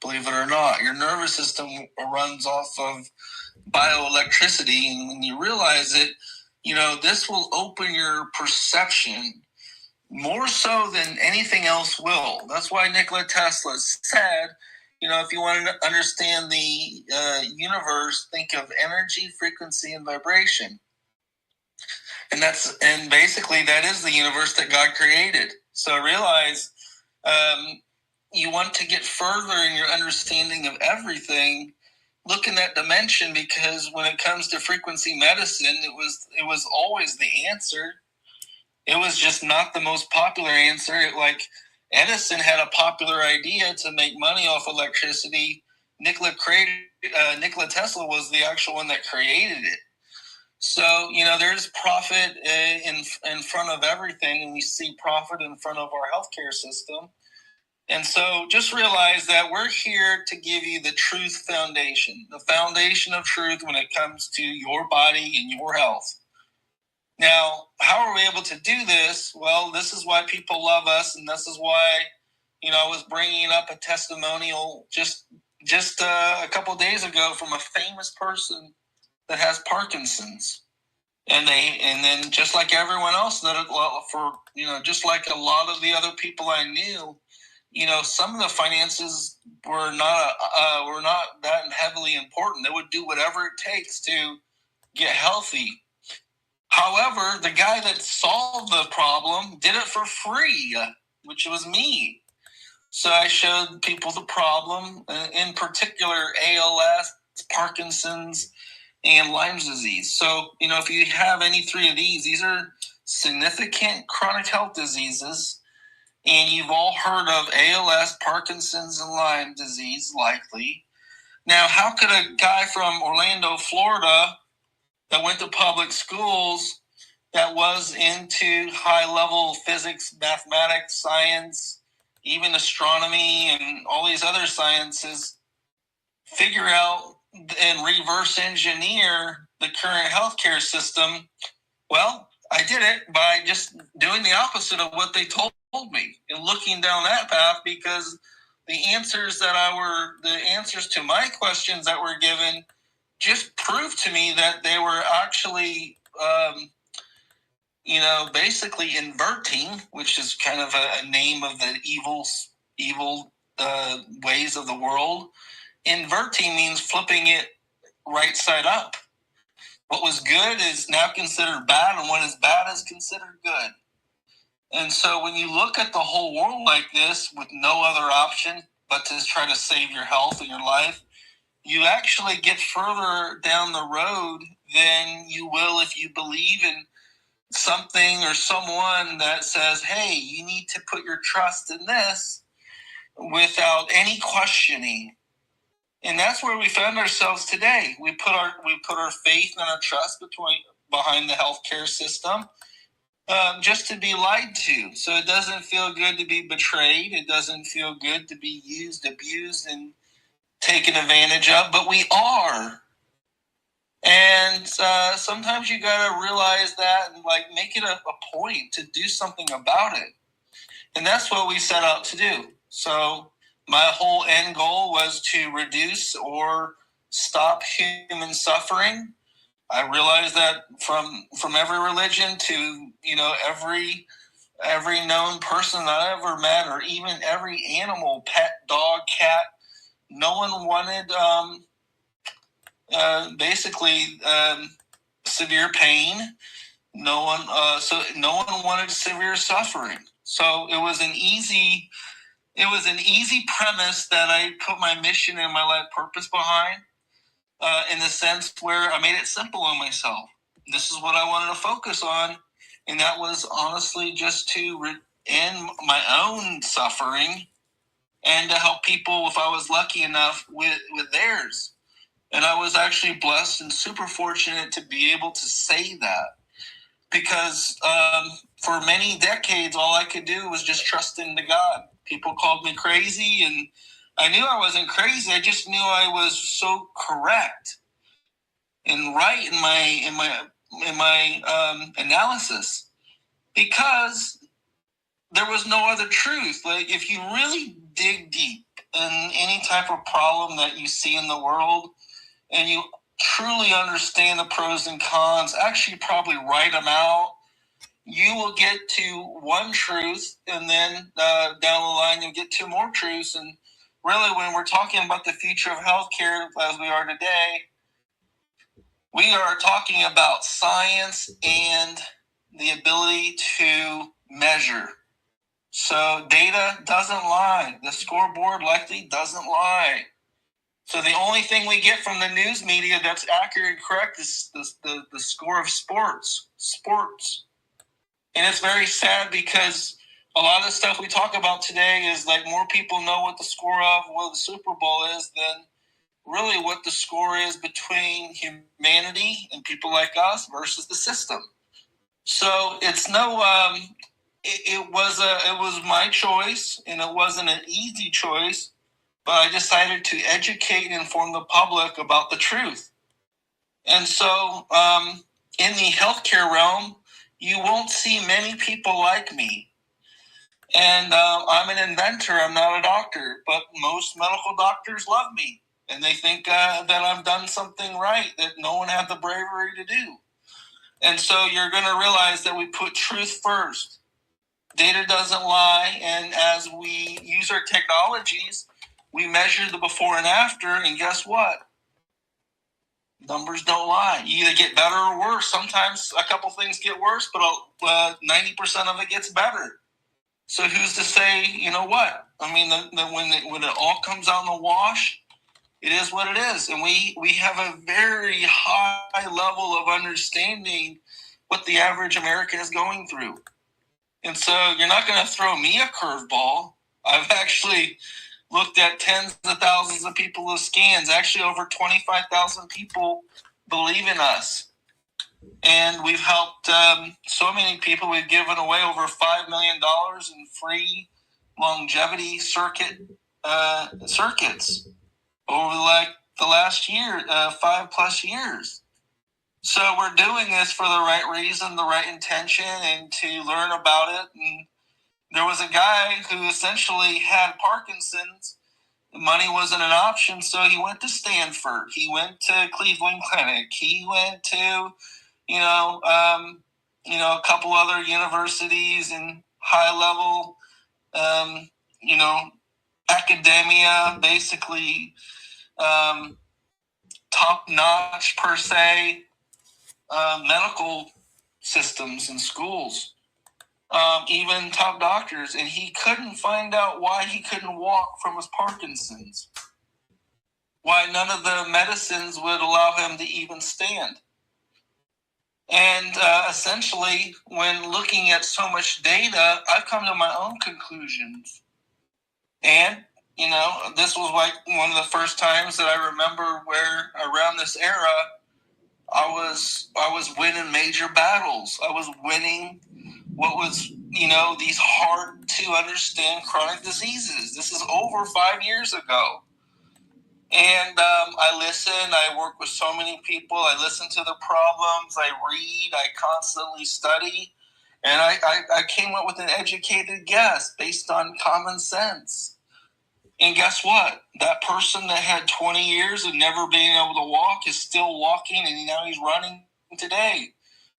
believe it or not. Your nervous system runs off of bioelectricity, and when you realize it, this will open your perception more so than anything else will. That's why Nikola Tesla said, if you want to understand the universe, think of energy, frequency, and vibration. And basically that is the universe that God created. So realize you want to get further in your understanding of everything. Look in that dimension, because when it comes to frequency medicine, it was always the answer. It was just not the most popular answer. Like Edison had a popular idea to make money off electricity. Nikola Tesla was the actual one that created it. So, there's profit in front of everything, and we see profit in front of our healthcare system. And so just realize that we're here to give you the truth foundation, the foundation of truth when it comes to your body and your health. Now, how are we able to do this? Well, this is why people love us, and this is why, I was bringing up a testimonial just a couple of days ago from a famous person that has Parkinson's. And then just like everyone else, just like a lot of the other people I knew, some of the finances were not that heavily important. They would do whatever it takes to get healthy. However, the guy that solved the problem did it for free, which was me. So I showed people the problem, in particular ALS, Parkinson's, and Lyme's disease. So, if you have any three of these are significant chronic health diseases. And you've all heard of ALS, Parkinson's, and Lyme disease, likely. Now, how could a guy from Orlando, Florida, that went to public schools, that was into high-level physics, mathematics, science, even astronomy, and all these other sciences, figure out and reverse engineer the current healthcare system? Well, I did it by just doing the opposite of what they told me and looking down that path, because the answers to my questions that were given just proved to me that they were actually, basically inverting, which is kind of a name of the evil ways of the world. Inverting means flipping it right side up. What was good is now considered bad, and what is bad is considered good. And so when you look at the whole world like this with no other option but to try to save your health and your life, you actually get further down the road than you will if you believe in something or someone that says, hey, you need to put your trust in this without any questioning. And that's where we found ourselves today. We put our faith and our trust behind the healthcare system, just to be lied to. So it doesn't feel good to be betrayed. It doesn't feel good to be used, abused, and taken advantage of. But we are. And sometimes you got to realize that and make it a point to do something about it. And that's what we set out to do. So my whole end goal was to reduce or stop human suffering. I realized that from every religion to every known person that I ever met, or even every animal, pet, dog, cat, no one wanted severe pain. No one wanted severe suffering. So it was an easy premise that I put my mission and my life purpose behind, in the sense where I made it simple on myself. This is what I wanted to focus on, and that was honestly just to end my own suffering and to help people, if I was lucky enough, with theirs. And I was actually blessed and super fortunate to be able to say that, because for many decades, all I could do was just trust into God. People called me crazy, and I knew I wasn't crazy. I just knew I was so correct and right in my analysis, because there was no other truth. Like, if you really dig deep in any type of problem that you see in the world, and you truly understand the pros and cons, actually probably write them out, you will get to one truth, and then down the line you'll get to more truths. And really, when we're talking about the future of healthcare as we are today, we are talking about science and the ability to measure. So data doesn't lie. The scoreboard likely doesn't lie. So the only thing we get from the news media that's accurate and correct is the score of sports. And it's very sad because a lot of the stuff we talk about today is like more people know what the score of what the Super Bowl is than really what the score is between humanity and people like us versus the system. So it's no, it was my choice, and it wasn't an easy choice, but I decided to educate and inform the public about the truth. And so in the healthcare realm, you won't see many people like me. And I'm an inventor. I'm not a doctor, but most medical doctors love me. And they think that I've done something right that no one had the bravery to do. And so you're going to realize that we put truth first. Data doesn't lie. And as we use our technologies, we measure the before and after. And guess what? Numbers don't lie. You either get better or worse. Sometimes a couple things get worse, but 90% of it gets better. So who's to say, you know what? I mean, when it all comes out in the wash, it is what it is. And we have a very high level of understanding what the average American is going through. And so you're not going to throw me a curveball. I've actually looked at tens of thousands of people with scans. Actually, over 25,000 people believe in us. And we've helped so many people. We've given away over $5 million in free longevity circuits over the last year, 5+ years. So we're doing this for the right reason, the right intention, and to learn about it. And there was a guy who essentially had Parkinson's. Money wasn't an option, so he went to Stanford. He went to Cleveland Clinic. He went to a couple other universities and high level, academia, basically top notch per se, medical systems and schools, even top doctors. And he couldn't find out why he couldn't walk from his Parkinson's, why none of the medicines would allow him to even stand. And essentially, when looking at so much data, I've come to my own conclusions. And, this was like one of the first times that I remember where around this era, I was winning major battles. I was winning what was, these hard to understand chronic diseases. This is over 5 years ago. And I listen. I work with so many people. I listen to the problems. I read. I constantly study. And I came up with an educated guess based on common sense. And guess what? That person that had 20 years of never being able to walk is still walking, and now he's running today.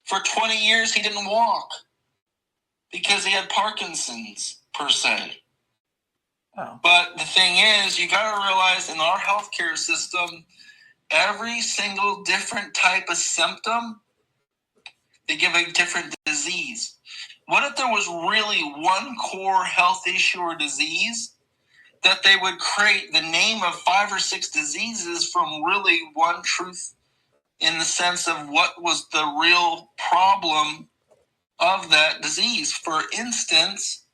For 20 years, he didn't walk because he had Parkinson's, per se. Oh. But the thing is, you got to realize in our healthcare system, every single different type of symptom, they give a different disease. What if there was really one core health issue or disease that they would create the name of 5 or 6 diseases from really one truth in the sense of what was the real problem of that disease? For instance,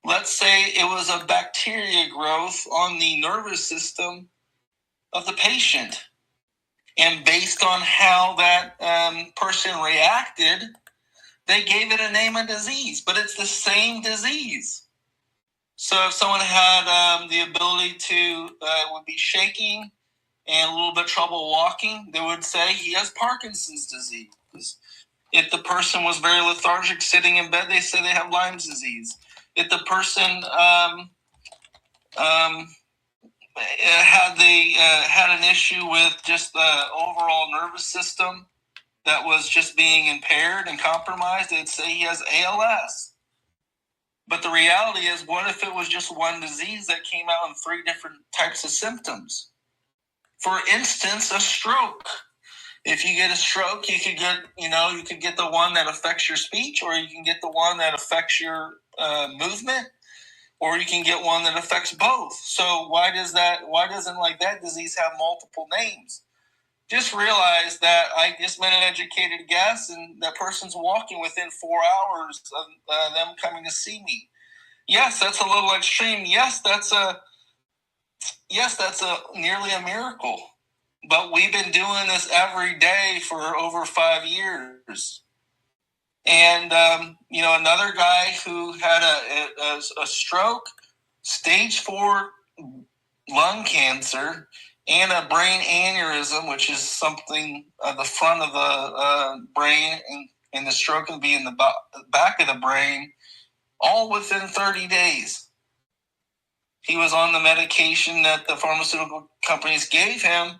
let's say it was a bacteria growth on the nervous system of the patient. And based on how that person reacted, they gave it a name and disease, but it's the same disease. So if someone had the ability to, would be shaking and a little bit trouble walking, they would say he has Parkinson's disease. If the person was very lethargic sitting in bed, they say they have Lyme's disease. If the person had an issue with just the overall nervous system that was just being impaired and compromised, they'd say he has ALS. But the reality is, what if it was just one disease that came out in 3 different types of symptoms? For instance, a stroke. If you get a stroke, you could get the one that affects your speech, or you can get the one that affects your movement, or you can get one that affects both. So why doesn't like that disease have multiple names? Just realize that I just made an educated guess, and that person's walking within 4 hours of them coming to see me. Yes, that's a little extreme. Yes, that's nearly a miracle. But we've been doing this every day for over 5 years. And another guy who had a stroke, stage 4 lung cancer, and a brain aneurysm, which is something at the front of the brain, and the stroke can be in the back of the brain, all within 30 days. He was on the medication that the pharmaceutical companies gave him,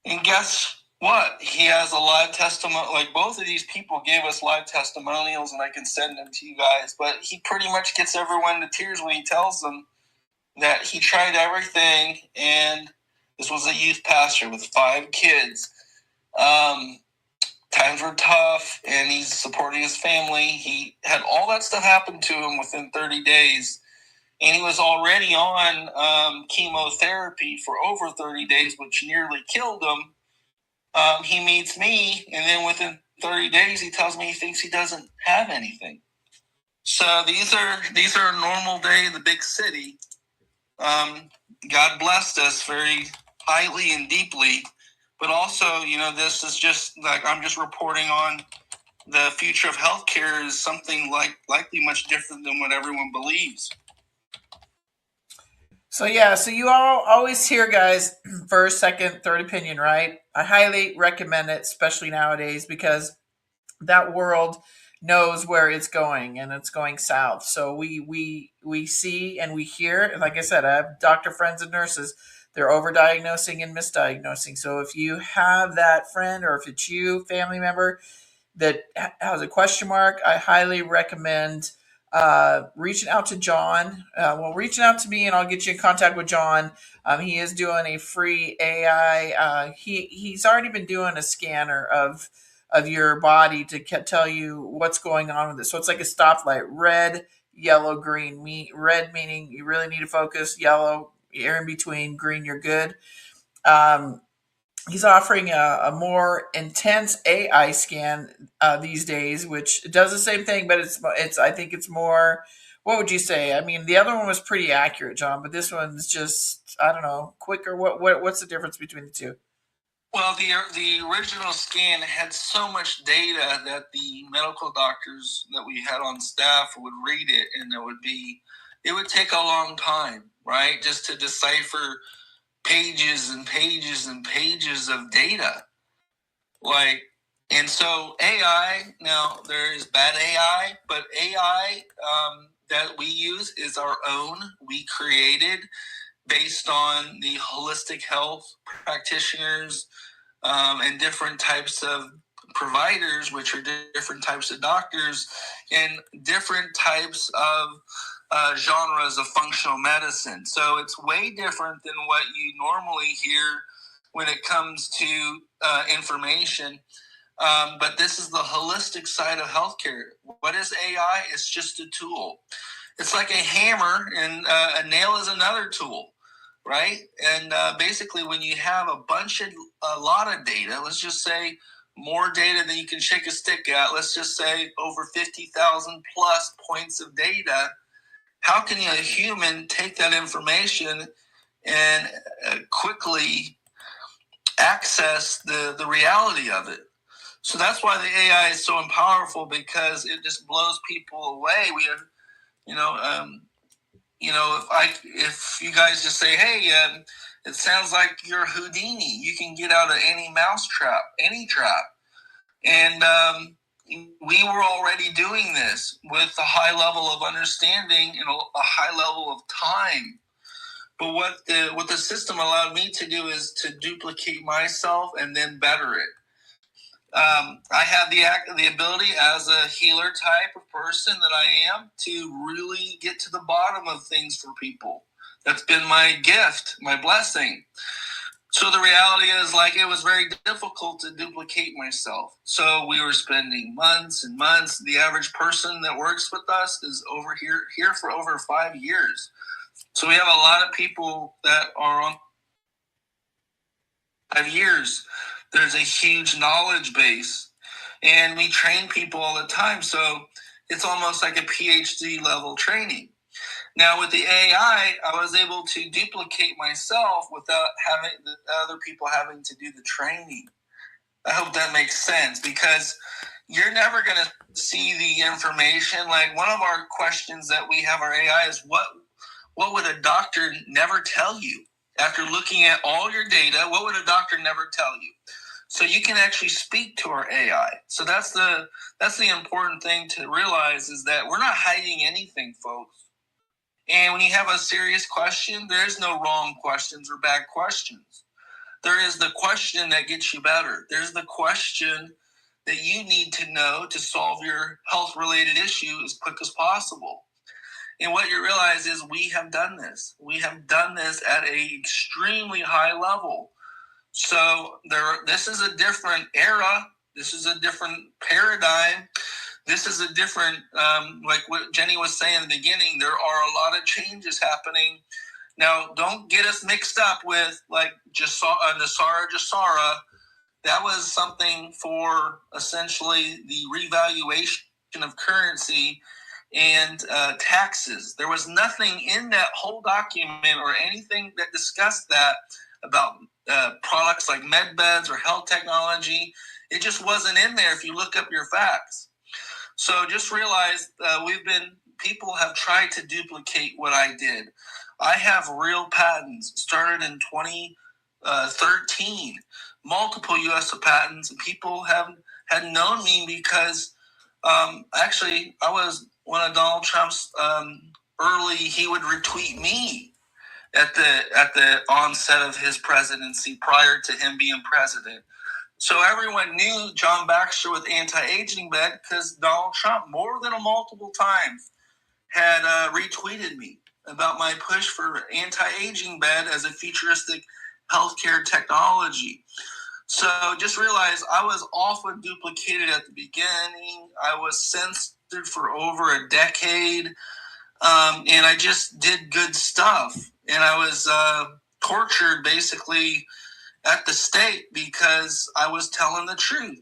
and guess what? He has a live testimony. Like, both of these people gave us live testimonials, and I can send them to you guys, but he pretty much gets everyone to tears when he tells them that he tried everything, and this was a youth pastor with 5 kids. Times were tough, and he's supporting his family. He had all that stuff happen to him within 30 days, and he was already on chemotherapy for over 30 days, which nearly killed him. He meets me, and then within 30 days, he tells me he thinks he doesn't have anything. So these are a normal day in the big city. God blessed us very highly and deeply, but also, this is just like, I'm just reporting on the future of healthcare is something likely much different than what everyone believes. So you all always hear, guys, first, second, third opinion, right? I highly recommend it, especially nowadays, because that world knows where it's going, and it's going south. So we see and we hear, and like I said, I have doctor friends and nurses. They're overdiagnosing and misdiagnosing. So if you have that friend, or if it's you, family member, that has a question mark, I highly recommend reaching out to John. Reaching out to me, and I'll get you in contact with John. He is doing a free AI. He's already been doing a scanner of your body to tell you what's going on with it. So it's like a stoplight: red, yellow, green. Red meaning you really need to focus. Yellow, you're in between. Green, you're good. He's offering a more intense AI scan these days, which does the same thing, but it's I think it's more. What would you say? I mean, the other one was pretty accurate, John, but this one's just, I don't know, quicker. What's the difference between the two? Well, the original scan had so much data that the medical doctors that we had on staff would read it, and it would take a long time, right, just to decipher pages and pages and pages of data. And so AI, now there is bad AI, but AI that we use is our own. We created based on the holistic health practitioners and different types of providers, which are different types of doctors and different types of genres of functional medicine. So it's way different than what you normally hear when it comes to information. But this is the holistic side of healthcare. What is AI? It's just a tool. It's like a hammer, and a nail is another tool, right? And basically, when you have a lot of data, let's just say more data than you can shake a stick at, let's just say over 50,000 plus points of data, how can a human take that information and quickly access the reality of it? So that's why the AI is so powerful, because it just blows people away. We have, if you guys just say, hey, it sounds like you're Houdini. You can get out of any mouse trap, any trap. And we were already doing this with a high level of understanding and a high level of time. But what the system allowed me to do is to duplicate myself and then better it. I have the ability as a healer type of person that I am to really get to the bottom of things for people. That's been my gift, my blessing. So the reality is, like, it was very difficult to duplicate myself. So we were spending months and months. The average person that works with us is over here for over 5 years. So we have a lot of people that are on 5 years. There's a huge knowledge base, and we train people all the time. So it's almost like a PhD level training. Now with the AI, I was able to duplicate myself without having the other people having to do the training. I hope that makes sense, because you're never going to see the information. Like, one of our questions that we have our AI is, what would a doctor never tell you? After looking at all your data, what would a doctor never tell you? So you can actually speak to our AI. So that's the important thing to realize, is that we're not hiding anything, folks. And when you have a serious question, there's no wrong questions or bad questions. There is the question that gets you better. There's the question that you need to know to solve your health-related issue as quick as possible. And what you realize is, we have done this. We have done this at an extremely high level. So this is a different era. This is a different paradigm. This is a different, like what Jenni was saying in the beginning, there are a lot of changes happening. Now, don't get us mixed up with like Nasara Jasara. That was something for essentially the revaluation of currency and taxes. There was nothing in that whole document or anything that discussed that about products like med beds or health technology. It just wasn't in there if you look up your facts. So just realize people have tried to duplicate what I did. I have real patents started in 2013, multiple U.S. patents, and people had known me because actually I was one of Donald Trump's early. He would retweet me at the onset of his presidency, prior to him being president. So everyone knew John Baxter with anti-aging bed, because Donald Trump more than multiple times had retweeted me about my push for anti-aging bed as a futuristic healthcare technology. So just realize I was often duplicated at the beginning. I was censored for over a decade, and I just did good stuff. And I was tortured basically at the stake because I was telling the truth.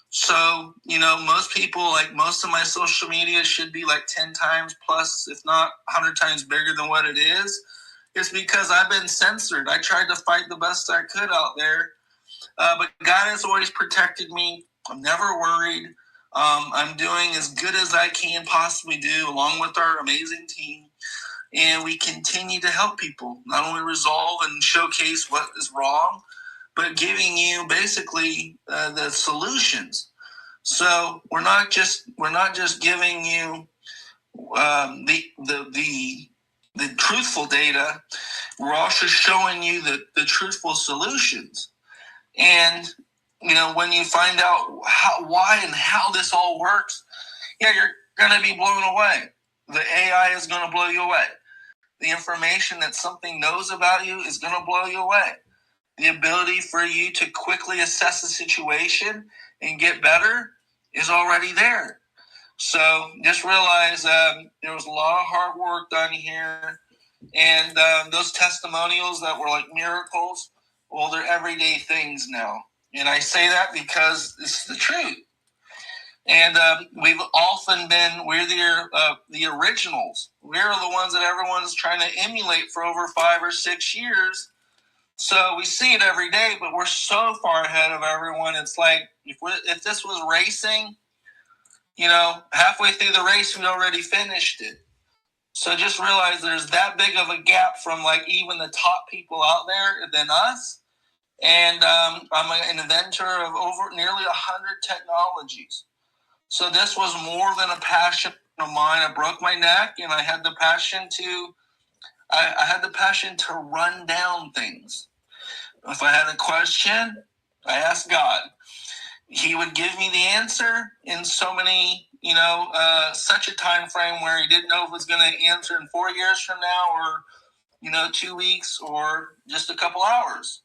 So, most people, like, most of my social media should be like 10 times plus, if not 100 times bigger than what it is. It's because I've been censored. I tried to fight the best I could out there. But God has always protected me. I'm never worried. I'm doing as good as I can possibly do, along with our amazing team. And we continue to help people, not only resolve and showcase what is wrong, but giving you basically the solutions. So we're not just giving you the truthful data. We're also showing you the truthful solutions. And when you find out why and how this all works, you're going to be blown away. The AI is going to blow you away. The information that something knows about you is going to blow you away. The ability for you to quickly assess the situation and get better is already there. So just realize there was a lot of hard work done here. And those testimonials that were like miracles, well, they're everyday things now. And I say that because it's the truth. And we're the originals. We're the ones that everyone's trying to emulate for over 5 or 6 years. So we see it every day, but we're so far ahead of everyone. It's like, if this was racing, halfway through the race, we'd already finished it. So just realize there's that big of a gap from like even the top people out there than us. And I'm an inventor of over nearly 100 technologies. So this was more than a passion of mine. I broke my neck, and I had the passion to I had the passion to run down things. If I had a question, I asked God. He would give me the answer in so many, such a time frame where he didn't know if it was going to answer in 4 years from now or, 2 weeks or just a couple hours.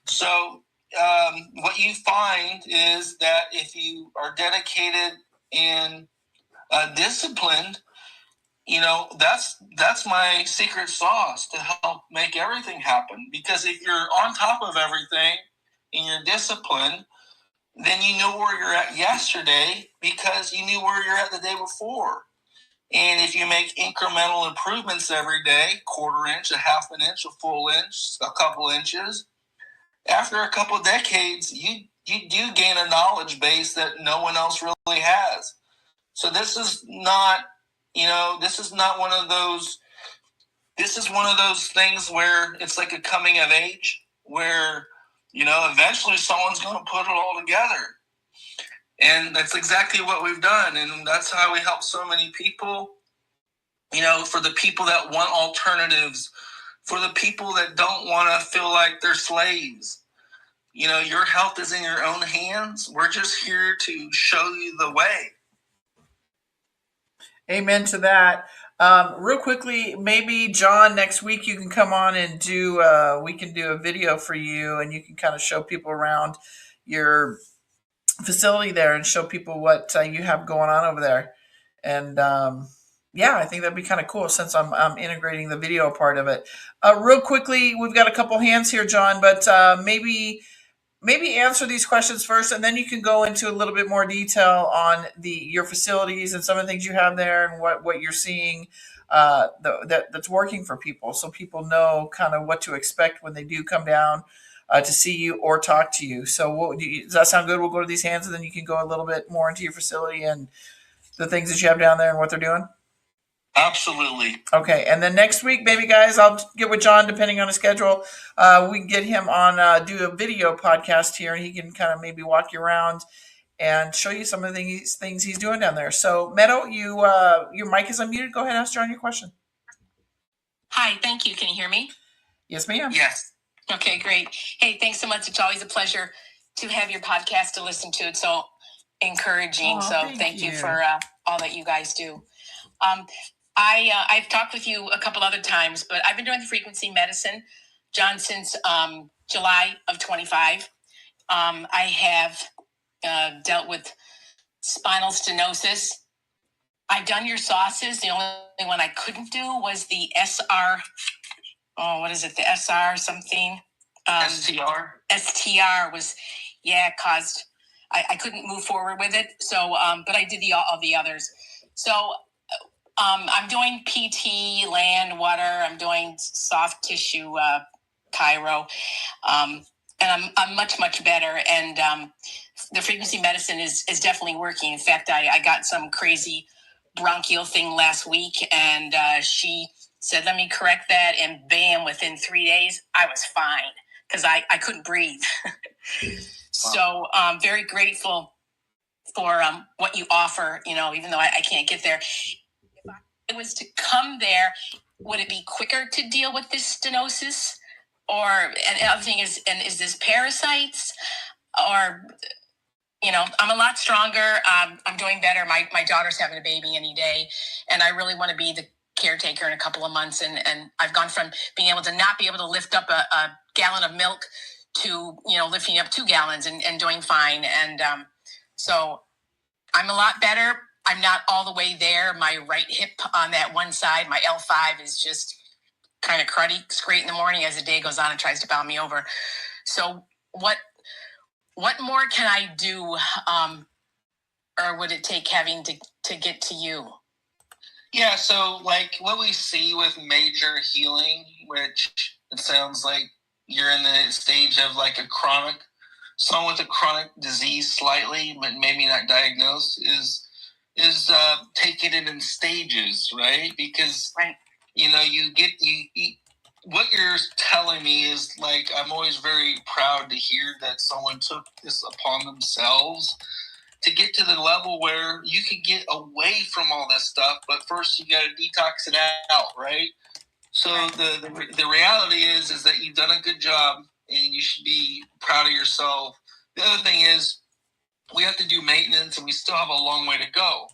So what you find is that if you are dedicated and disciplined, that's my secret sauce to help make everything happen. Because if you're on top of everything and you're disciplined, then you know where you're at yesterday because you knew where you're at the day before. And if you make incremental improvements every day, quarter inch, a half an inch, a full inch, a couple inches, after a couple of decades, you do gain a knowledge base that no one else really has. So this is not one of those. This is one of those things where it's like a coming of age, where eventually someone's going to put it all together, and that's exactly what we've done, and that's how we help so many people. For the people that want alternatives, for the people that don't want to feel like they're slaves. Your health is in your own hands. We're just here to show you the way. Amen to that. Real quickly, maybe John, next week you can come on and we can do a video for you, and you can kind of show people around your facility there and show people what you have going on over there. And yeah, I think that'd be kind of cool since I'm integrating the video part of it. Real quickly, we've got a couple hands here, John, but maybe answer these questions first, and then you can go into a little bit more detail on your facilities and some of the things you have there and what you're seeing that's working for people, so people know kind of what to expect when they do come down to see you or talk to you. So does that sound good? We'll go to these hands, and then you can go a little bit more into your facility and the things that you have down there and what they're doing. Absolutely. Okay, and then next week, maybe guys, I'll get with John depending on his schedule. We can get him on do a video podcast here, and he can kind of maybe walk you around and show you some of the things he's doing down there. So, Meadow, your mic is unmuted. Go ahead and ask John your question. Hi, thank you. Can you hear me? Yes, ma'am. Yes. Okay, great. Hey, thanks so much. It's always a pleasure to have your podcast to listen to. It's so encouraging. Thank you for all that you guys do. I've talked with you a couple other times, but I've been doing the frequency medicine, John, since July of 25. I have dealt with spinal stenosis. I've done your sauces. The only one I couldn't do was the SR. Oh, what is it? The SR something? STR? STR was, caused, I couldn't move forward with it. So, but I did all the others. So, I'm doing PT, land, water. I'm doing soft tissue, chiro, and I'm much, much better. And the frequency medicine is definitely working. In fact, I got some crazy bronchial thing last week, and she said, let me correct that. And bam, within 3 days, I was fine because I couldn't breathe. So I'm very grateful for what you offer, even though I can't get there. It was to come there, would it be quicker to deal with this stenosis? And the other thing is this parasites? Or, I'm a lot stronger. I'm doing better. My daughter's having a baby any day, and I really want to be the caretaker in a couple of months. And I've gone from being able to not be able to lift up a gallon of milk to, lifting up 2 gallons and doing fine. And so I'm a lot better. I'm not all the way there. My right hip on that one side, my L5 is just kind of cruddy. It's great in the morning. As the day goes on, it tries to bound me over. So what more can I do? Or would it take having to get to you? Yeah, so like what we see with major healing, which it sounds like you're in the stage of like someone with a chronic disease slightly, but maybe not diagnosed, is taking it in stages, right? Because what you're telling me is like, I'm always very proud to hear that someone took this upon themselves to get to the level where you could get away from all this stuff. But first you got to detox it out, right? So the reality is that you've done a good job, and you should be proud of yourself. The other thing is, we have to do maintenance, and we still have a long way to go.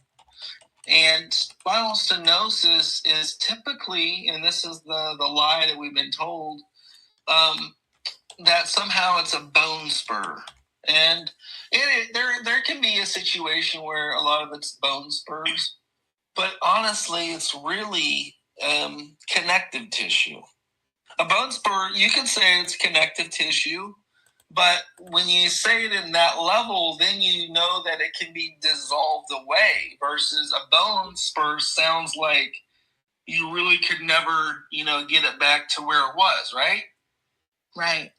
And spinal stenosis is typically, and this is the lie that we've been told, that somehow it's a bone spur. And there can be a situation where a lot of it's bone spurs, but honestly, it's really connective tissue. A bone spur, you can say it's connective tissue, but when you say it in that level, then you know that it can be dissolved away, versus a bone spur sounds like you really could never, get it back to where it was, right? Right.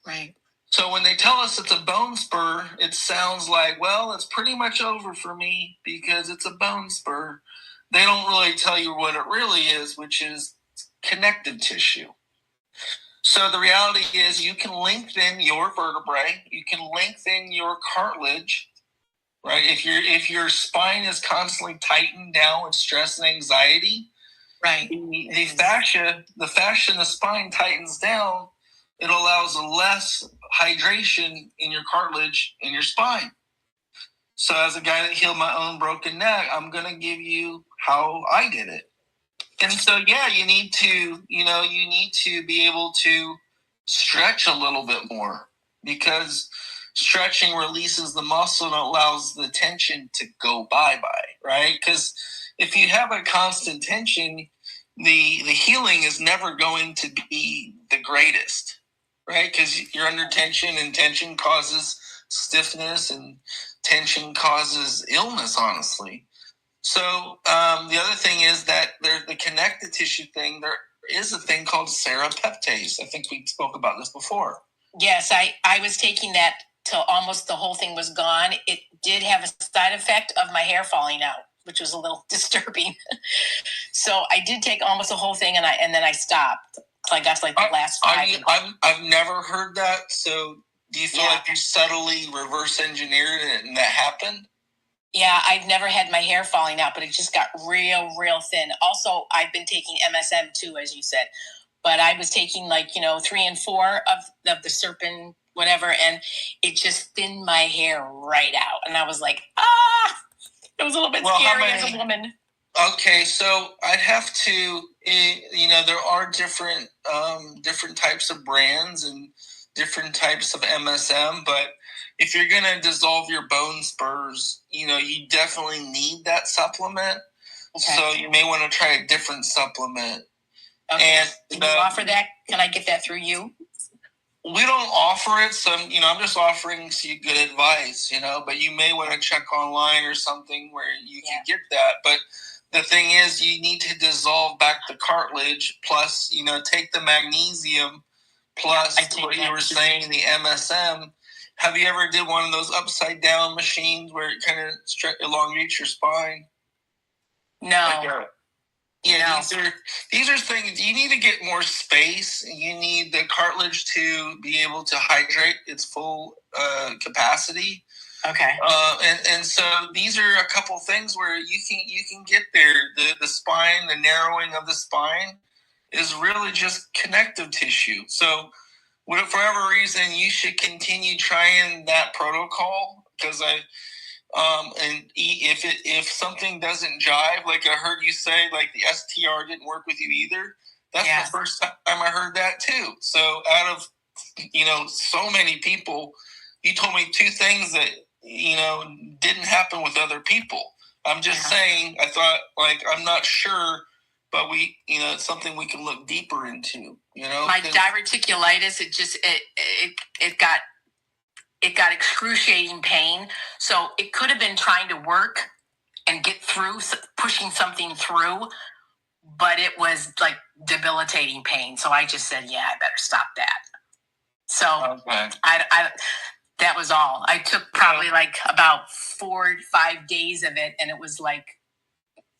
So when they tell us it's a bone spur, it sounds like, well, it's pretty much over for me because it's a bone spur. They don't really tell you what it really is, which is connective tissue. So the reality is, you can lengthen your vertebrae, you can lengthen your cartilage, right? If your spine is constantly tightened down with stress and anxiety, right, the fascia in the spine tightens down. It allows less hydration in your cartilage in your spine. So as a guy that healed my own broken neck, I'm going to give you how I did it. And so, yeah, you need to be able to stretch a little bit more, because stretching releases the muscle and allows the tension to go bye-bye, right? Because if you have a constant tension, the healing is never going to be the greatest, right? Because you're under tension, and tension causes stiffness, and tension causes illness, honestly. So the other thing is that there's the connective tissue thing. There is a thing called serrapeptase. I think we spoke about this before. Yes, I was taking that till almost the whole thing was gone. It did have a side effect of my hair falling out, which was a little disturbing. So I did take almost the whole thing, and then I stopped. So I got to like the last 5. I've never heard that. So do you feel like you subtly reverse engineered it and that happened? Yeah, I've never had my hair falling out, but it just got real thin. Also, I've been taking MSM too, as you said, but I was taking 3 and 4 of the serpent, whatever, and it just thinned my hair right out. And I was like, it was a little bit scary as a woman. Okay, so I'd have to, there are different types of brands and different types of MSM, but if you're going to dissolve your bone spurs, you definitely need that supplement. Okay. So you may want to try a different supplement. Okay. And do you offer that? Can I get that through you? We don't offer it, so I'm just offering you good advice, but you may want to check online or something where you can get that. But the thing is, you need to dissolve back the cartilage, plus, take the magnesium, plus what you were saying, the MSM. Have you ever did one of those upside down machines where it kind of elongates your spine? No. These are things. You need to get more space. You need the cartilage to be able to hydrate its full capacity. Okay. And so these are a couple things where you can get there. The spine, the narrowing of the spine, is really just connective tissue. So, for whatever reason, you should continue trying that protocol, because and if something doesn't jive, like I heard you say, like the STR didn't work with you either. That's the first time I heard that too. So out of so many people, you told me 2 things that didn't happen with other people. I'm just saying. I thought, I'm not sure, but it's something we can look deeper into. My diverticulitis, it got excruciating pain. So it could have been trying to work and get through, pushing something through, but it was like debilitating pain. So I just said, I better stop that. So I that was all. I took probably about 4 to 5 days of it, and it was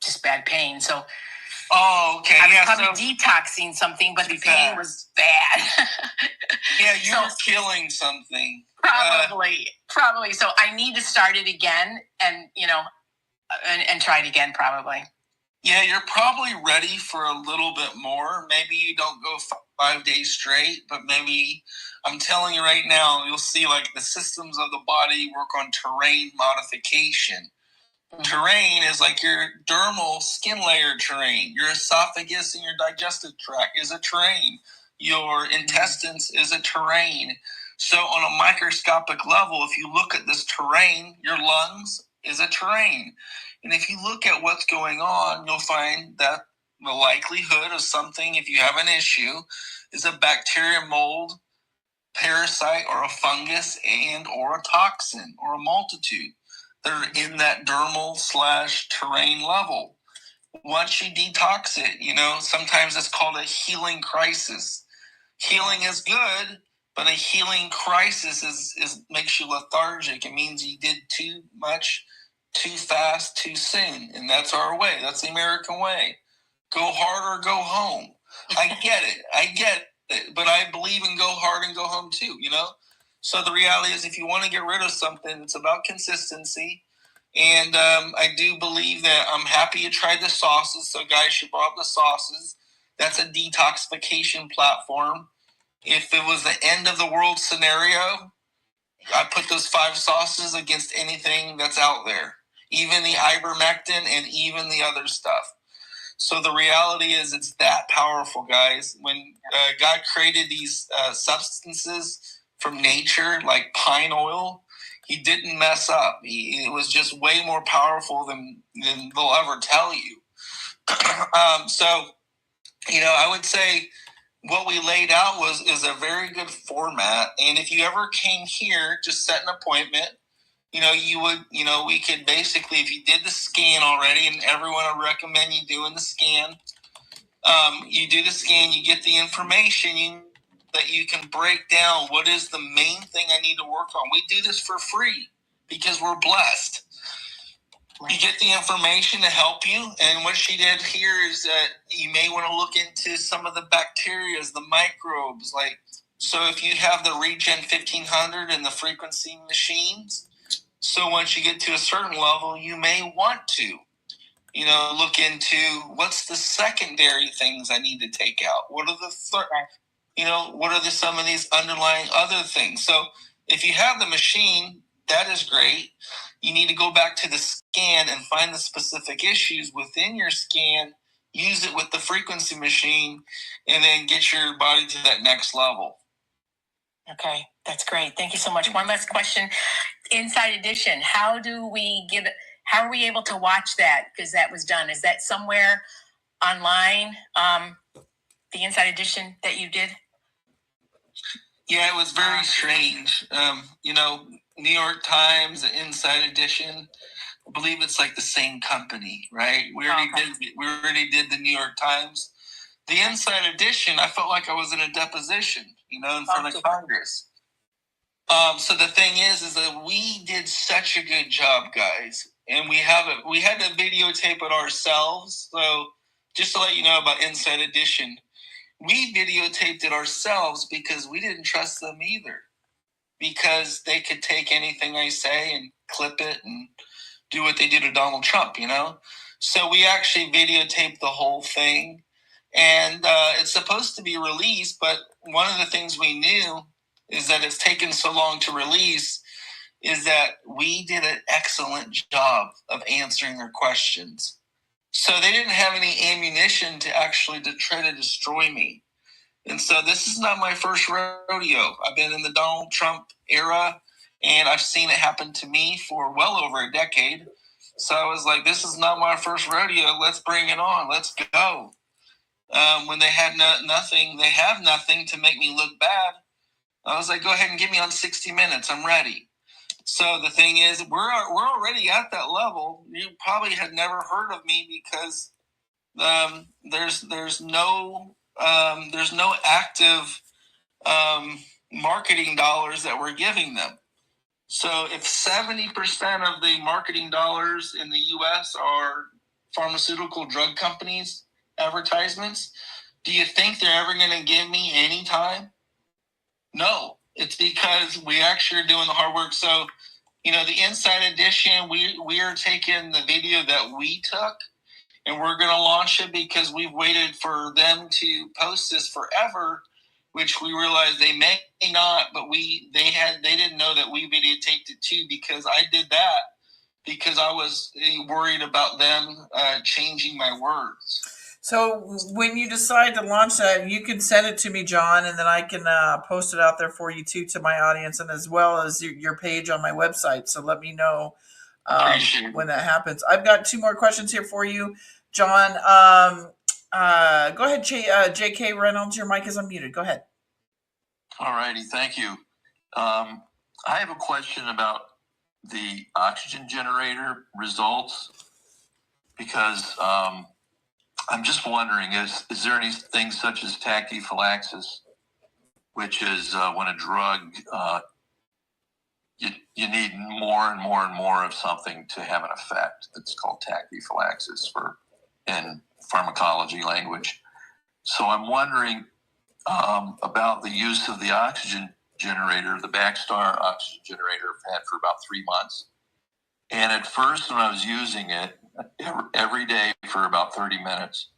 just bad pain. So I was probably detoxing something, but the pain was bad. You were feeling something. Probably. So I need to start it again, and and try it again, probably. Yeah, you're probably ready for a little bit more. Maybe you don't go 5 days straight, but maybe I'm telling you right now, you'll see like the systems of the body work on terrain modification. Mm-hmm. Terrain is like your dermal skin layer terrain. Your esophagus and your digestive tract is a terrain. Your intestines is a terrain. So on a microscopic level, if you look at this terrain, your lungs is a terrain. And if you look at what's going on, you'll find that the likelihood of something, if you have an issue, is a bacteria, mold, parasite, or a fungus, and or a toxin, or a multitude. They're in that dermal/terrain level. Once you detox it, sometimes it's called a healing crisis. Healing is good, but a healing crisis is makes you lethargic. It means you did too much, too fast, too soon. And that's our way. That's the American way. Go hard or go home. I get it. But I believe in go hard and go home too, So the reality is, if you want to get rid of something, it's about consistency. And I do believe that I'm happy you tried the sauces. So guys, you brought up the sauces. That's a detoxification platform. If it was the end of the world scenario, I put those 5 sauces against anything that's out there, even the ivermectin and even the other stuff. So the reality is, it's that powerful, guys. When God created these substances from nature, like pine oil, he didn't mess up. It was just way more powerful than they'll ever tell you. So, I would say what we laid out is a very good format. And if you ever came here, just set an appointment. We could basically, if you did the scan already, and everyone would recommend you doing the scan, you do the scan, you get the information that you can break down what is the main thing I need to work on. We do this for free because we're blessed. Right. You get the information to help you. And what she did here is that you may want to look into some of the bacteria, the microbes. So if you have the Regen 1500 and the frequency machines, so once you get to a certain level, you may want to, look into what's the secondary things I need to take out. What are some of these underlying other things? So if you have the machine, that is great. You need to go back to the scan and find the specific issues within your scan, use it with the frequency machine, and then get your body to that next level. Okay, that's great. Thank you so much. One last question. Inside Edition, how are we able to watch that? Because that was done. Is that somewhere online, the Inside Edition that you did? Yeah, it was very strange. New York Times, the Inside Edition, I believe it's like the same company, right? We already did the New York Times. The Inside Edition, I felt like I was in a deposition, in front of Congress. So the thing is that we did such a good job, guys, and we had to videotape it ourselves. So just to let you know about Inside Edition, we videotaped it ourselves because we didn't trust them either, because they could take anything I say and clip it and do what they do to Donald Trump, So we actually videotaped the whole thing, and it's supposed to be released, but one of the things we knew is that it's taken so long to release is that we did an excellent job of answering their questions. So they didn't have any ammunition to actually try to destroy me. And so this is not my first rodeo. I've been in the Donald Trump era, and I've seen it happen to me for well over a decade. So I was like, this is not my first rodeo. Let's bring it on. Let's go. When they had nothing, they have nothing to make me look bad. I was like, go ahead and get me on 60 Minutes. I'm ready. So the thing is, we're already at that level. You probably had never heard of me because there's no active marketing dollars that we're giving them. So if 70% of the marketing dollars in the U.S. are pharmaceutical drug companies' advertisements, do you think they're ever going to give me any time? No, it's because we actually are doing the hard work. So, the Inside Edition, we are taking the video that we took, and we're going to launch it because we've waited for them to post this forever, which we realized they may not, but they didn't know that we videotaped it too, because I did that because I was worried about them changing my words. So when you decide to launch that, you can send it to me, John, and then I can post it out there for you too, to my audience, and as well as your page on my website. So let me know when that happens. I've got 2 more questions here for you, John. Go ahead, J.K. Reynolds. Your mic is unmuted. Go ahead. All righty. Thank you. I have a question about the oxygen generator results, because I'm just wondering, is there anything such as tachyphylaxis, which is when a drug, you need more and more and more of something to have an effect. That's called tachyphylaxis in pharmacology language. So I'm wondering about the use of the oxygen generator, the Baxter oxygen generator I've had for about 3 months. And at first, when I was using it every day for about 30 minutes,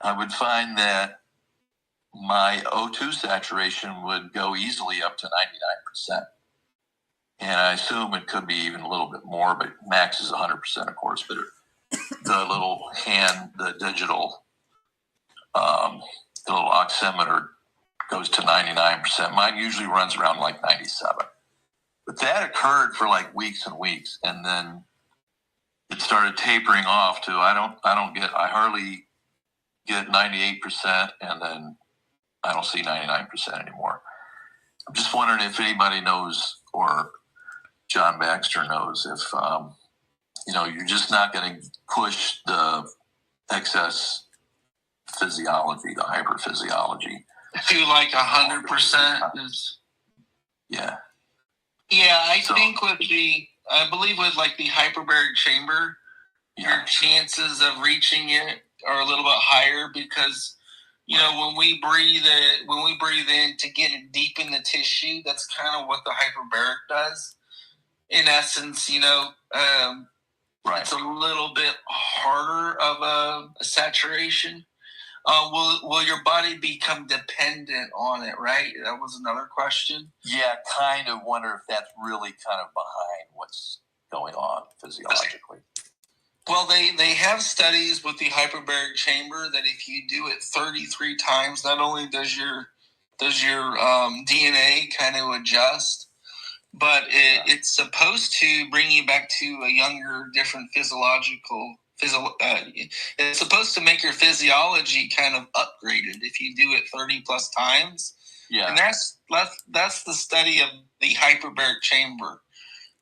I would find that my O2 saturation would go easily up to 99%. And I assume it could be even a little bit more, but max is 100%, of course. But the little the digital, the little oximeter goes to 99%. Mine usually runs around like 97. But that occurred for like weeks and weeks, and then it started tapering off to I hardly get 98%, and then I don't see 99% anymore. I'm just wondering if anybody knows, or John Baxter knows, if you're just not going to push the excess physiology, the hyperphysiology. To like 100% is. Yeah. Yeah, I think I believe with like the hyperbaric chamber, your chances of reaching it are a little bit higher, because when we breathe in to get it deep in the tissue, that's kind of what the hyperbaric does. In essence, it's a little bit harder of a saturation. Will your body become dependent on it, right? That was another question. Yeah, kind of wonder if that's really kind of behind what's going on physiologically. Well, they have studies with the hyperbaric chamber that if you do it 33 times, not only does your DNA kind of adjust, but it's supposed to bring you back to a younger, different physiological. It's supposed to make your physiology kind of upgraded if you do it 30 plus times. Yeah, and that's the study of the hyperbaric chamber.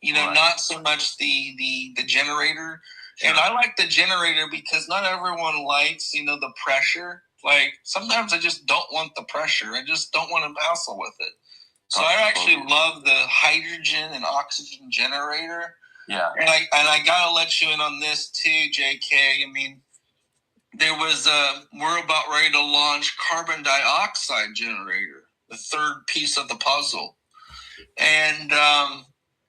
Not so much the generator. Sure. And I like the generator because not everyone likes the pressure. Like sometimes I just don't want the pressure. I just don't want to hassle with it. So I actually love the hydrogen and oxygen generator. Yeah. And I gotta let you in on this too, JK. I mean, we're about ready to launch carbon dioxide generator, the third piece of the puzzle. And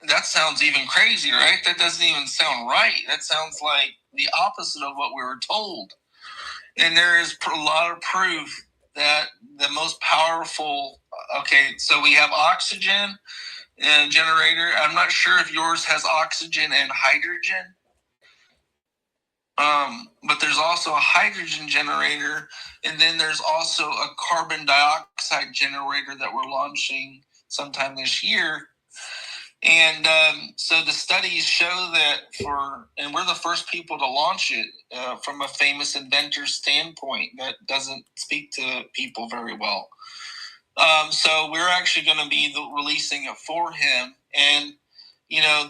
that sounds even crazy, right? That doesn't even sound right. That sounds like the opposite of what we were told. And there is a lot of proof that the most powerful, so we have oxygen and generator. I'm not sure if yours has oxygen and hydrogen. But there's also a hydrogen generator, and then there's also a carbon dioxide generator that we're launching sometime this year. And so the studies show that and we're the first people to launch it from a famous inventor standpoint that doesn't speak to people very well. So we're actually going to be releasing it for him. And,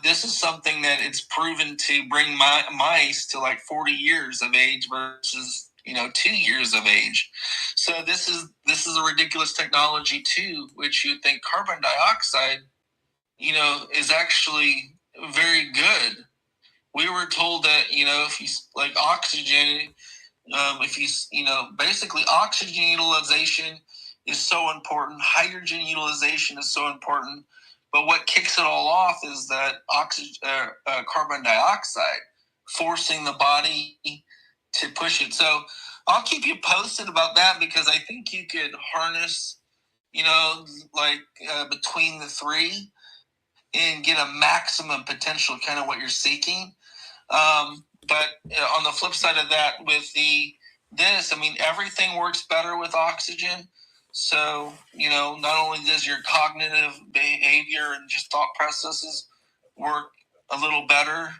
this is something that it's proven to bring mice to like 40 years of age versus, 2 years of age. So this is a ridiculous technology too, which you'd think carbon dioxide, is actually very good. We were told that, if you like oxygen, basically oxygen utilization is so important. Hydrogen utilization is so important. But what kicks it all off is that carbon dioxide, forcing the body to push it. So I'll keep you posted about that, because I think you could harness, like between the three and get a maximum potential, kind of what you're seeking. But on the flip side of that, with this, I mean, everything works better with oxygen. So, not only does your cognitive behavior and just thought processes work a little better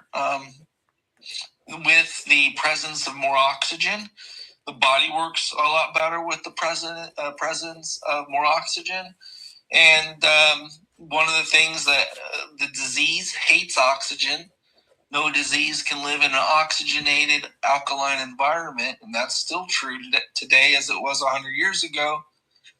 with the presence of more oxygen, the body works a lot better with the presence of more oxygen. And one of the things that the disease hates oxygen. No disease can live in an oxygenated alkaline environment, and that's still true today as it was 100 years ago.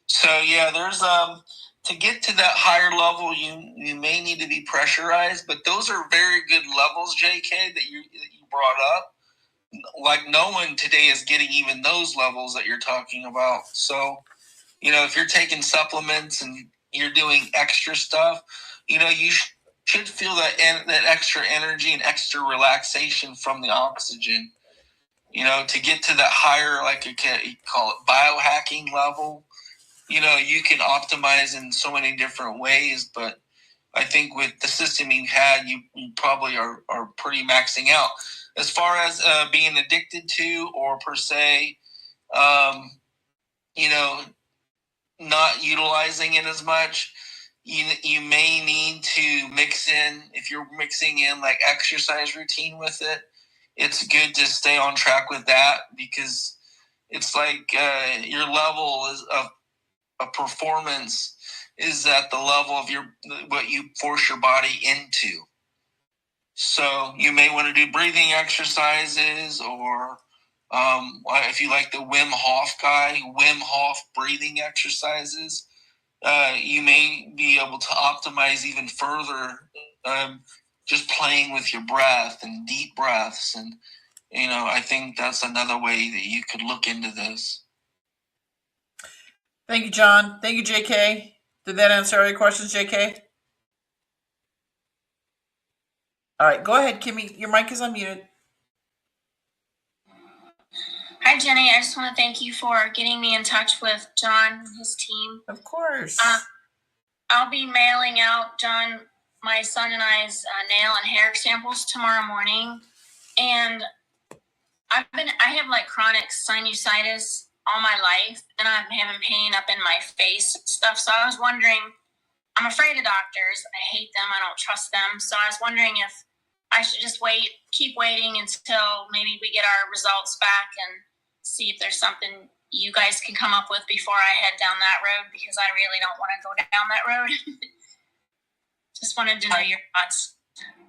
So yeah, there's to get to that higher level, you may need to be pressurized, but those are very good levels, JK, that you brought up. Like no one today is getting even those levels that you're talking about. So, if you're taking supplements and you're doing extra stuff, you should feel that extra energy and extra relaxation from the oxygen. To get to that higher, like you call it biohacking level, you can optimize in so many different ways. But I think with the system you had, you probably are pretty maxing out. As far as being addicted to, or per se, not utilizing it as much, you may need to mix in, if you're mixing in like exercise routine with it, it's good to stay on track with that, because it's like your level of performance is at the level of what you force your body into. So you may want to do breathing exercises, or if you like the Wim Hof guy, Wim Hof breathing exercises. You may be able to optimize even further, just playing with your breath and deep breaths. And, I think that's another way that you could look into this. Thank you, John. Thank you, JK. Did that answer all your questions, JK? All right, go ahead, Kimmy. Your mic is unmuted. Hi, Jenny. I just want to thank you for getting me in touch with John and his team. Of course. I'll be mailing out John, my son and I's nail and hair samples tomorrow morning. And I have like chronic sinusitis all my life, and I'm having pain up in my face and stuff. So I was wondering, I'm afraid of doctors. I hate them. I don't trust them. So I was wondering if I should just keep waiting until maybe we get our results back and see if there's something you guys can come up with before I head down that road, because I really don't want to go down that road. Just wanted to know your thoughts.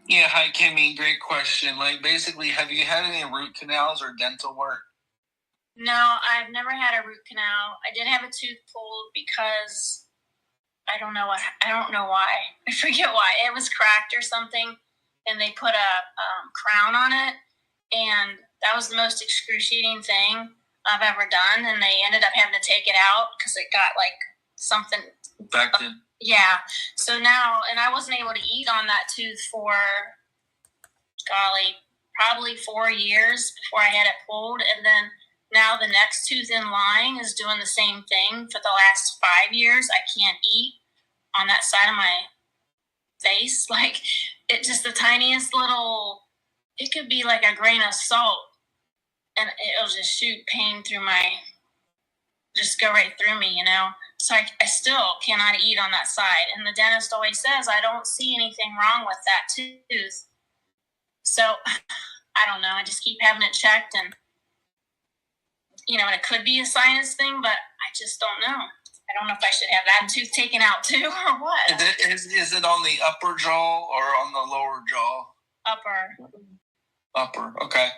Yeah, hi, Kimmy. Great question. Like, basically, have you had any root canals or dental work? No, I've never had a root canal. I did have a tooth pulled because I don't know why. I forget why. It was cracked or something, and they put a crown on it, and that was the most excruciating thing I've ever done, and they ended up having to take it out because it got like something infected. Yeah. So now, and I wasn't able to eat on that tooth for, probably 4 years before I had it pulled, and then now the next tooth in line is doing the same thing. For the last 5 years, I can't eat on that side of my face. Like, it just the tiniest little, it could be like a grain of salt, and it'll just shoot pain through just go right through me, So I still cannot eat on that side. And the dentist always says, I don't see anything wrong with that tooth. So, I don't know. I just keep having it checked, and, and it could be a sinus thing, but I just don't know. I don't know if I should have that tooth taken out too, or what. Is it on the upper jaw or on the lower jaw? Upper, okay.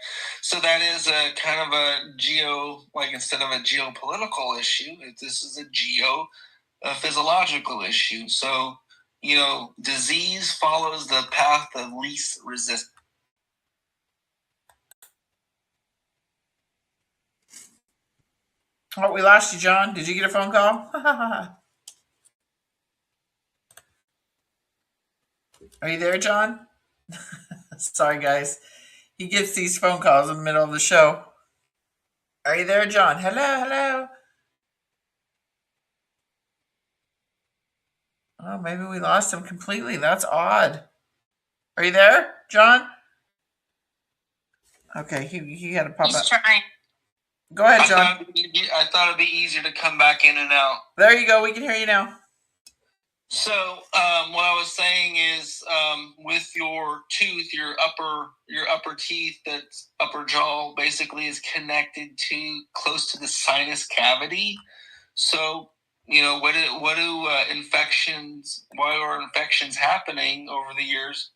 So that is a kind of a instead of a geopolitical issue, this is a physiological issue. So, disease follows the path of least resistance. Oh, we lost you, John. Did you get a phone call? Are you there, John? Sorry, guys. He gets these phone calls in the middle of the show. Are you there, John? Hello. Oh, maybe we lost him completely. That's odd. Are you there, John? Okay, he had to pop He's up. trying. Go ahead, John. I thought it'd be easier to come back in and out. There you go. We can hear you now. So what I was saying is, with your tooth, your upper teeth, that's upper jaw, basically is connected to close to the sinus cavity. So what do infections? Why are infections happening over the years?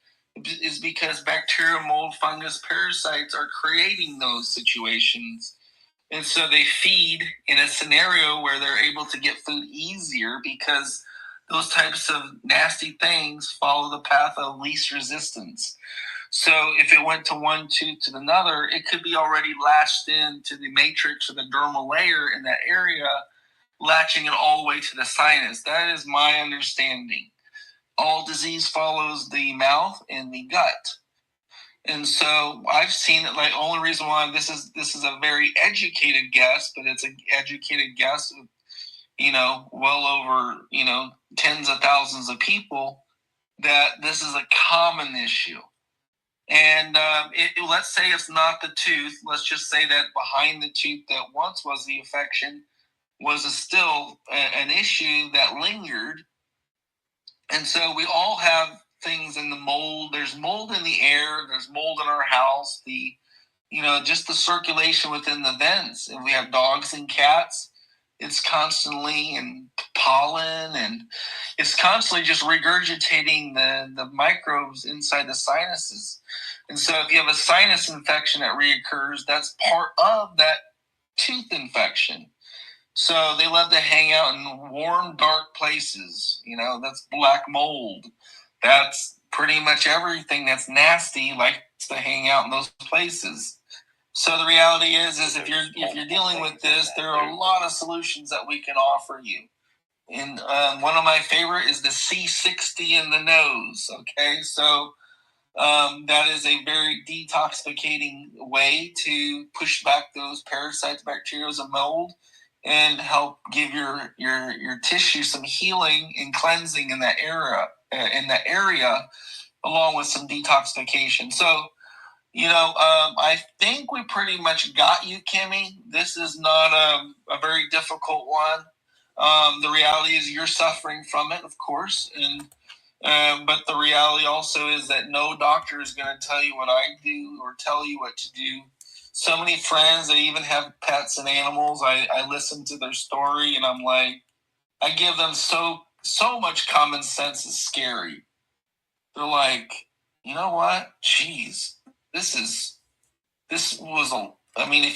Is because bacteria, mold, fungus, parasites are creating those situations. And so they feed in a scenario where they're able to get food easier because those types of nasty things follow the path of least resistance. So if it went to one tooth to another, it could be already latched into the matrix or the dermal layer in that area, latching it all the way to the sinus. That is my understanding. All disease follows the mouth and the gut. And so I've seen it. Like, only reason why this is a very educated guess, but it's an educated guess of, well over, tens of thousands of people, that this is a common issue. And let's say it's not the tooth. Let's just say that behind the tooth that once was the infection was still an issue that lingered. And so we all have things in the mold. There's mold in the air. There's mold in our house. Just the circulation within the vents. If we have dogs and cats, it's constantly in pollen, and it's constantly just regurgitating the microbes inside the sinuses. And so if you have a sinus infection that reoccurs, that's part of that tooth infection. So they love to hang out in warm, dark places. That's black mold. That's pretty much everything that's nasty likes to hang out in those places. So the reality is if you're dealing with this, there are a lot of solutions that we can offer you. And one of my favorite is the C60 in the nose. Okay, so that is a very detoxificating way to push back those parasites, bacteria, and mold, and help give your tissue some healing and cleansing in that area, along with some detoxification. So, I think we pretty much got you, Kimmy. This is not a very difficult one. The reality is you're suffering from it, of course, but the reality also is that no doctor is going to tell you what I do or tell you what to do. So many friends, they even have pets and animals. I listen to their story, and I'm like, I give them so much common sense. It's scary. They're like, you know what? Jeez, if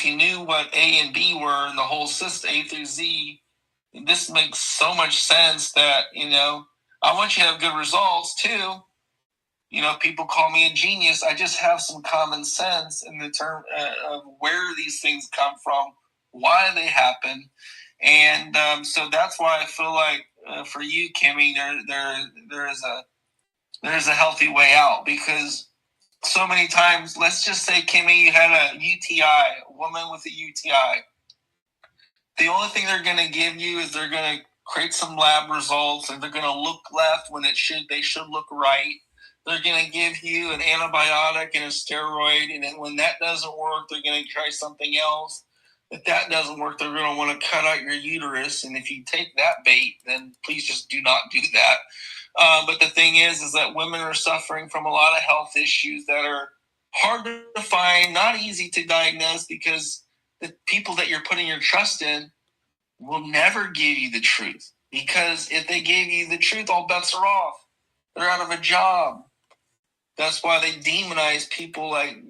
you knew what A and B were in the whole system, A through Z, this makes so much sense that, I want you to have good results too. People call me a genius. I just have some common sense in the term of where these things come from, why they happen. And so that's why I feel like for you, Kimmy, there is a healthy way out, because so many times, let's just say, Kimmy, you had a UTI, a woman with a UTI. The only thing they're going to give you is they're going to create some lab results, and they're going to look left when they should look right. They're going to give you an antibiotic and a steroid, and then when that doesn't work, they're going to try something else. If that doesn't work, they're going to want to cut out your uterus, and if you take that bait, then please just do not do that. But the thing is that women are suffering from a lot of health issues that are hard to find, not easy to diagnose, because the people that you're putting your trust in will never give you the truth. Because if they gave you the truth, all bets are off. They're out of a job. That's why they demonize people, like,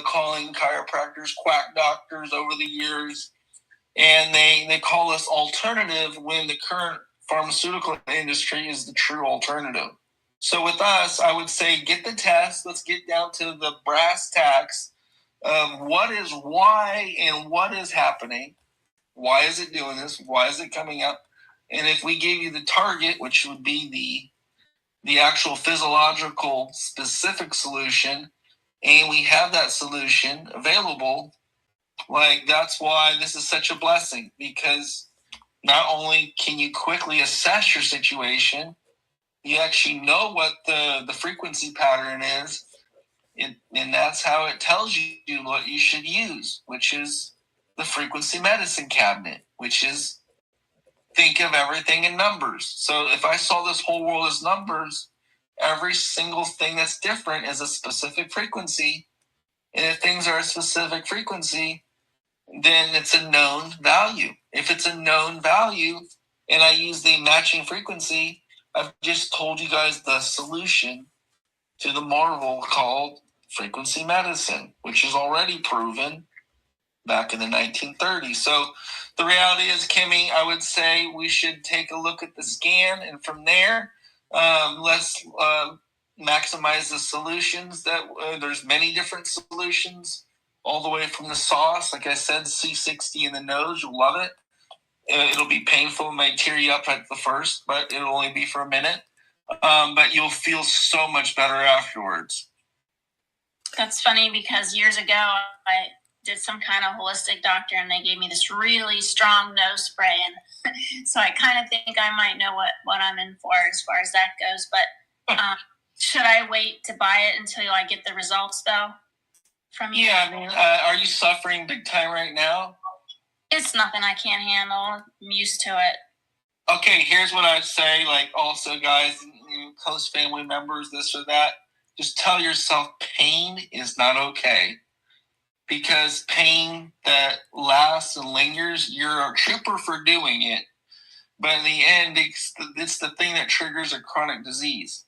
calling chiropractors quack doctors over the years. And they call us alternative when the current pharmaceutical industry is the true alternative. So with us, I would say get the test. Let's get down to the brass tacks of why and what is happening. Why is it doing this? Why is it coming up? And if we gave you the target, which would be the actual physiological specific solution, and we have that solution available, Like, that's why this is such a blessing, because not only can you quickly assess your situation, you actually know what the frequency pattern is, and that's how it tells you what you should use, which is the frequency medicine cabinet, which is think of everything in numbers. So if I saw this whole world as numbers, every single thing that's different is a specific frequency. And if things are a specific frequency, then it's a known value. If it's a known value and I use the matching frequency, I've just told you guys the solution to the marvel called frequency medicine, which is already proven back in the 1930s. So the reality is, Kimmy, I would say we should take a look at the scan, and from there, let's maximize the solutions. That there's many different solutions, all the way from the sauce. Like I said, C60 in the nose, you'll love it. It'll be painful, it may tear you up at the first, but it'll only be for a minute. But you'll feel so much better afterwards. That's funny because years ago I did some kind of holistic doctor and they gave me this really strong nose spray, and so I kind of think I might know what I'm in for as far as that goes. But should I wait to buy it until I get the results though from you? Yeah, I mean, are you suffering big time right now? It's nothing I can't handle. I'm used to it. Okay, here's what I'd say. Like, also, guys, close family members, this or that, just tell yourself pain is not okay. Because pain that lasts and lingers, you're a trooper for doing it. But in the end, it's the thing that triggers a chronic disease.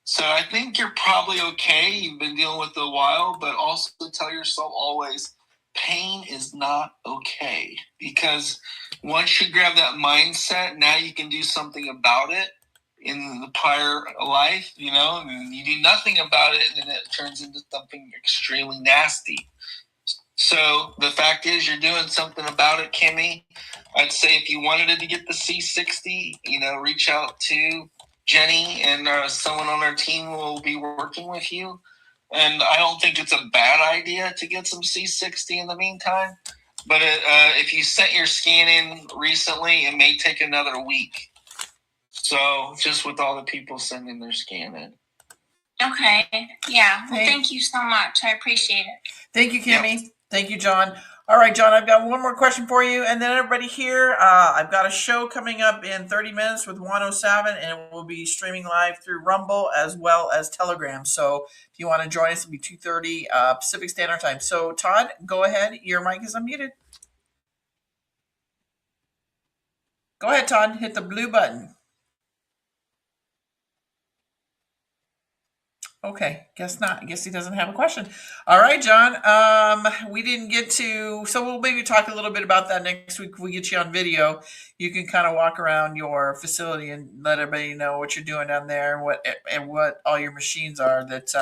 So I think you're probably okay. You've been dealing with it a while, but also tell yourself always, pain is not okay. Because once you grab that mindset, now you can do something about it. In the prior life, and you do nothing about it, and then it turns into something extremely nasty. So the fact is, you're doing something about it, Kimmy. I'd say if you wanted to get the C60, reach out to Jenni, and someone on our team will be working with you. And I don't think it's a bad idea to get some C60 in the meantime. But if you sent your scan in recently, it may take another week. So just with all the people sending their scan in. Okay. Yeah. Well, thank you so much. I appreciate it. Thank you, Kimmy. Yep. Thank you, John. All right, John, I've got one more question for you. And then everybody here, I've got a show coming up in 30 minutes with 107, and it will be streaming live through Rumble as well as Telegram. So if you want to join us, it'll be 2:30 Pacific Standard Time. So, Todd, go ahead. Your mic is unmuted. Go ahead, Todd. Hit the blue button. Okay, guess not. I guess he doesn't have a question. All right, John. We didn't get to, so we'll maybe talk a little bit about that next week. We get you on video. You can kind of walk around your facility and let everybody know what you're doing down there and what all your machines are that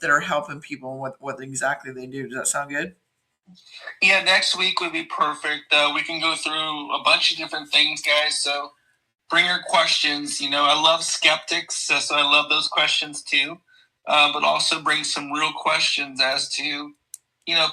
are helping people and what exactly they do. Does that sound good? Yeah, next week would be perfect. We can go through a bunch of different things, guys. So bring your questions. I love skeptics, so I love those questions too. But also bring some real questions as to,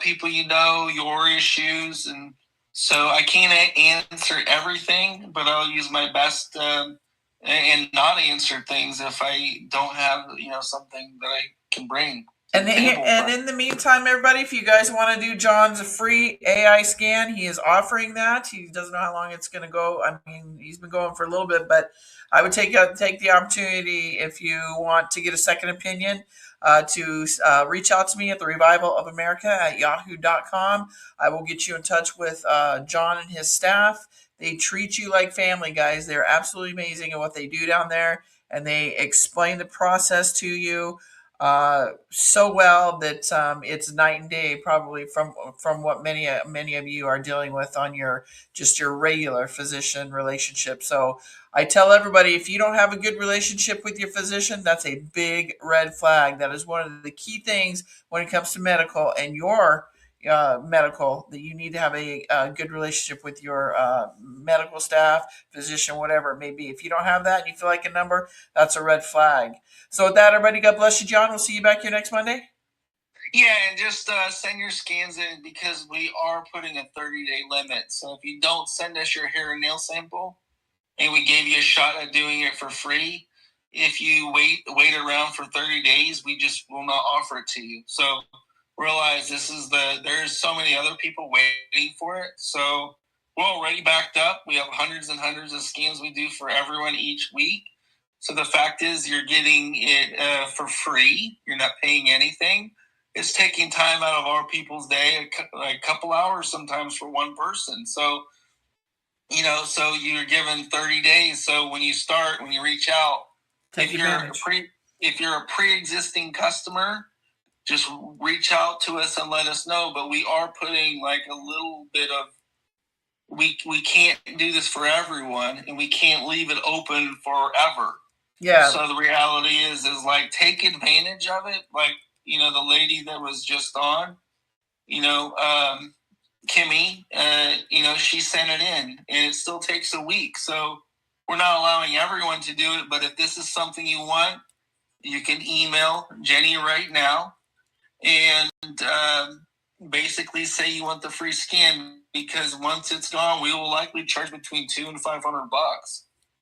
people your issues. And so I can't answer everything, but I'll use my best and not answer things if I don't have, something that I can bring. And in the meantime, everybody, if you guys want to do John's free AI scan, he is offering that. He doesn't know how long it's going to go. I mean, he's been going for a little bit, but I would take the opportunity, if you want to get a second opinion, to reach out to me at the Revival of America at yahoo.com. I will get you in touch with John and his staff. They treat you like family, guys. They're absolutely amazing at what they do down there, and they explain the process to you so well that it's night and day, probably from what many of you are dealing with on your regular physician relationship. So I tell everybody, if you don't have a good relationship with your physician, that's a big red flag. That is one of the key things when it comes to medical and your medical, that you need to have a good relationship with your medical staff, physician, whatever it may be. If you don't have that and you feel like a number, that's a red flag. So with that, everybody, God bless you, John. We'll see you back here next Monday. Yeah, and just send your scans in because we are putting a 30-day limit. So if you don't send us your hair and nail sample, and we gave you a shot at doing it for free, if you wait around for 30 days, we just will not offer it to you. So realize there's so many other people waiting for it. So we're already backed up. We have hundreds and hundreds of scans we do for everyone each week. So the fact is you're getting it for free. You're not paying anything. It's taking time out of our people's day, a couple hours sometimes for one person. So, so you're given 30 days. So when you reach out, Take advantage. if you're a pre-existing customer, just reach out to us and let us know. But we are putting like a little bit of, we can't do this for everyone, and we can't leave it open forever. Yeah. So the reality is like, take advantage of it. Like, the lady that was just on, Kimmy, she sent it in, and it still takes a week. So we're not allowing everyone to do it. But if this is something you want, you can email Jenni right now and basically say you want the free scan, because once it's gone, we will likely charge between $200 and $500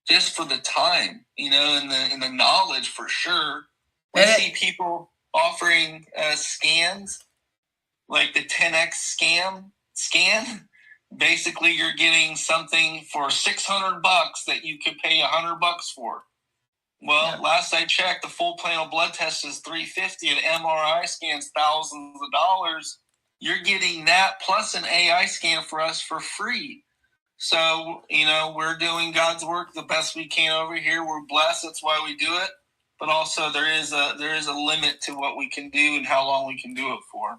just for the time, and the knowledge for sure. We see people offering scans like the 10x scan. Basically, you're getting something for $600 that you could pay $100 for. Well, last I checked, the full panel blood test is $350, and MRI scans thousands of dollars. You're getting that plus an AI scan for us for free. So, we're doing God's work the best we can over here. We're blessed. That's why we do it. But also there is a limit to what we can do and how long we can do it for.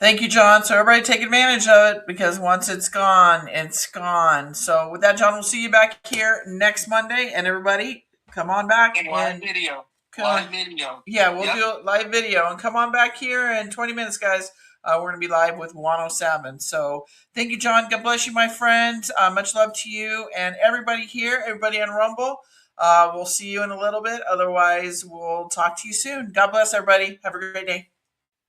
Thank you, John. So everybody take advantage of it, because once it's gone, it's gone. So with that, John, we'll see you back here next Monday. And everybody, come on back. Live video. Yeah, we'll do a live video. And come on back here in 20 minutes, guys. We're going to be live with Wano Salmon. So thank you, John. God bless you, my friend. Much love to you and everybody here, everybody on Rumble. We'll see you in a little bit. Otherwise, we'll talk to you soon. God bless everybody. Have a great day.